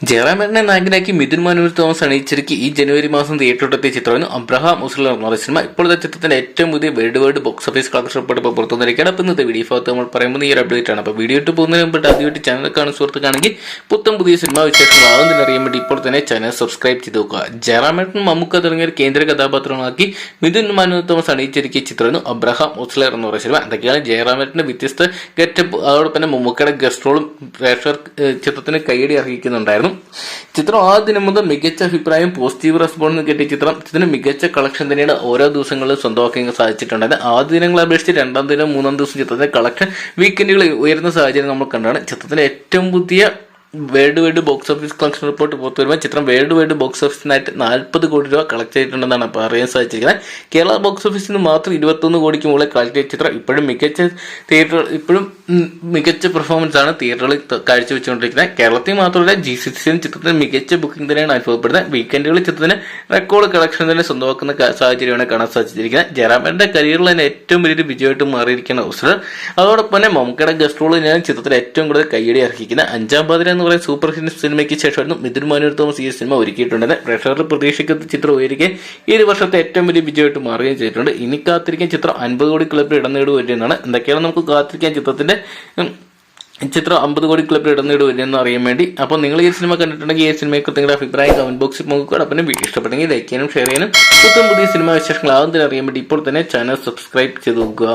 ജയറാമേട്ടനെ നായകനാക്കി മിഥുൻ മനോജ് തോമസ് അണിയിച്ചിരിക്കും ഈ ജനുവരി മാസം തിയേറ്ററിലെത്തിയ ചിത്രമാണ് അബ്രഹാം മുസ്ലിം എന്ന് പറയുന്ന സിനിമ. ഇപ്പോഴത്തെ ചിത്രത്തിന്റെ ഏറ്റവും പുതിയ world box office collection report ഇപ്പോൾ പുറത്തുവന്നിരിക്കുകയാണ്. അപ്പോൾ ഇന്നത്തെ വീഡിയോ ഭാഗത്ത് നമ്മൾ പറയുമ്പോൾ ഈ ഒരു അപ്ഡേറ്റ് ആണ്. അപ്പോൾ വീഡിയോ ഇട്ട് പോകുന്നതിന് മുമ്പ് ആദ്യമായിട്ട് ചാനൽ കാണുന്ന സുഹൃത്തുക്കാണെങ്കിൽ പുതിയ സിനിമാ വിശേഷങ്ങൾ ആവുന്നതിന് അറിയാൻ വേണ്ടി ഇപ്പോൾ തന്നെ ചാനൽ സബ്സ്ക്രൈബ് ചെയ്ത് നോക്കുക. ജയറാമേട്ടൻ മമ്മൂക്ക തുടങ്ങിയ ഒരു കേന്ദ്ര കഥാപാത്രമാക്കി മിഥുൻ മനോജ് തോമസ് അണിയിച്ചിരിക്കിയ ചിത്രമാണ് അബ്രഹാം മുസ്ലിം എന്ന് പറയുന്ന സിനിമ. എന്തൊക്കെയാണ് ജയറാമേട്ടന്റെ വ്യത്യസ്ത ഗെറ്റപ്പ്, അതോടൊപ്പം തന്നെ മമ്മൂക്കയുടെ ഗസ്റ്റ് റോളും പ്രേക്ഷകർ ചിത്രത്തിന് കൈയടി അർഹിക്കുന്നുണ്ടായിരുന്നു. ചിത്രം ആദ്യം മുതൽ മികച്ച അഭിപ്രായം, പോസിറ്റീവ് റെസ്പോൺസ് കിട്ടിയ ചിത്രത്തിന് മികച്ച കളക്ഷൻ തന്നെയാണ് ഓരോ ദിവസങ്ങളിലും സ്വന്തമാക്കാൻ സാധിച്ചിട്ടുണ്ടായത്. ആദ്യ ദിനങ്ങളെ അപേക്ഷിച്ച് രണ്ടാം ദിനം മൂന്നാം ദിവസം ചിത്രത്തിന്റെ കളക്ഷൻ വീക്കെൻഡുകൾ ഉയർന്ന സാഹചര്യം നമ്മൾ കണ്ടാണ്. ചിത്രത്തിന്റെ ഏറ്റവും പുതിയ world box office collection report പുറത്തു വരുമ്പോൾ ചിത്രം വേൾഡ് ബോക്സ് ഓഫീസിനായിട്ട് 40 കോടി രൂപ കളക്ട് ചെയ്തിട്ടുണ്ടെന്നാണ് പറയാൻ സാധിച്ചിരിക്കുന്നത്. കേരള ബോക്സ് ഓഫീസിൽ നിന്ന് മാത്രം 21 കോടിക്ക് മുകളിൽ കളക്ട് ചെയ്ത ചിത്രം ഇപ്പോഴും മികച്ച പെർഫോമൻസ് ആണ് തിയേറ്ററുകളിൽ കാഴ്ചവെച്ചുകൊണ്ടിരിക്കുന്നത്. കേരളത്തിൽ മാത്രമല്ല GCCയിലും ചിത്രത്തിന് മികച്ച ബുക്കിംഗ് തന്നെയാണ് അനുഭവപ്പെടുന്നത്. വീക്കെൻഡുകളിൽ ചിത്രത്തിന് റെക്കോർഡ് കളക്ഷൻ തന്നെ സ്വന്തമാക്കുന്ന സാഹചര്യമാണ് കാണാൻ സാധിച്ചിരിക്കുന്നത്. ജയറാമേട്ടന്റെ കരിയറിൽ തന്നെ ഏറ്റവും വലിയൊരു വിജയമായിട്ട് മാറിയിരിക്കുന്ന അവസരം. അതോടൊപ്പം തന്നെ മമ്മൂക്കയുടെ ഗസ്റ്റ് റോൾ തന്നെയാണ് ചിത്രത്തിൽ ഏറ്റവും കൂടുതൽ കൈയടി അർഹിക്കുന്നത്. അഞ്ചാം പാതിര എന്ന് പറയുന്ന സൂപ്പർ ഹിറ്റ് സിനിമയ്ക്ക് ശേഷമായിരുന്നു മിഥുൻ മനോജ് തോമസ് ഈ സിനിമ ഒരുക്കിയിട്ടുണ്ടെന്ന്. പ്രേക്ഷകരുടെ പ്രതീക്ഷിക്കുന്ന ചിത്രം ഉയരുകയും ഈ ഒരു വർഷത്തെ ഏറ്റവും വലിയ വിജയമായിട്ട് മാറുകയും ചെയ്തിട്ടുണ്ട്. ഇനി കാത്തിരിക്കാൻ ചിത്രം 50 കോടി ക്ലബിൽ ഇടം നേടുവരുന്നതാണ്. എന്തൊക്കെയാണ് നമുക്ക് കാത്തിരിക്കാൻ ചിത്രം 50 കോടി ക്ലബിൽ ഇടം നേടുവരുമെന്ന് അറിയാൻ വേണ്ടി. അപ്പോൾ നിങ്ങൾ ഈ സിനിമ കണ്ടിട്ടുണ്ടെങ്കിൽ ഈ സിനിമയെ കുറിച്ച് നിങ്ങളുടെ അഭിപ്രായം കമന്റ് ബോക്സിൽ നോക്കുക. അപ്പം ഇഷ്ടപ്പെട്ടെങ്കിൽ ലൈക്ക് ചെയ്യാനും ഷെയർ ചെയ്യാനും പുതിയ സിനിമ വിശേഷങ്ങൾ ആകുന്നതിന് അറിയാൻ വേണ്ടി ഇപ്പോൾ തന്നെ ചാനൽ സബ്സ്ക്രൈബ് ചെയ്ത് നോക്കുക.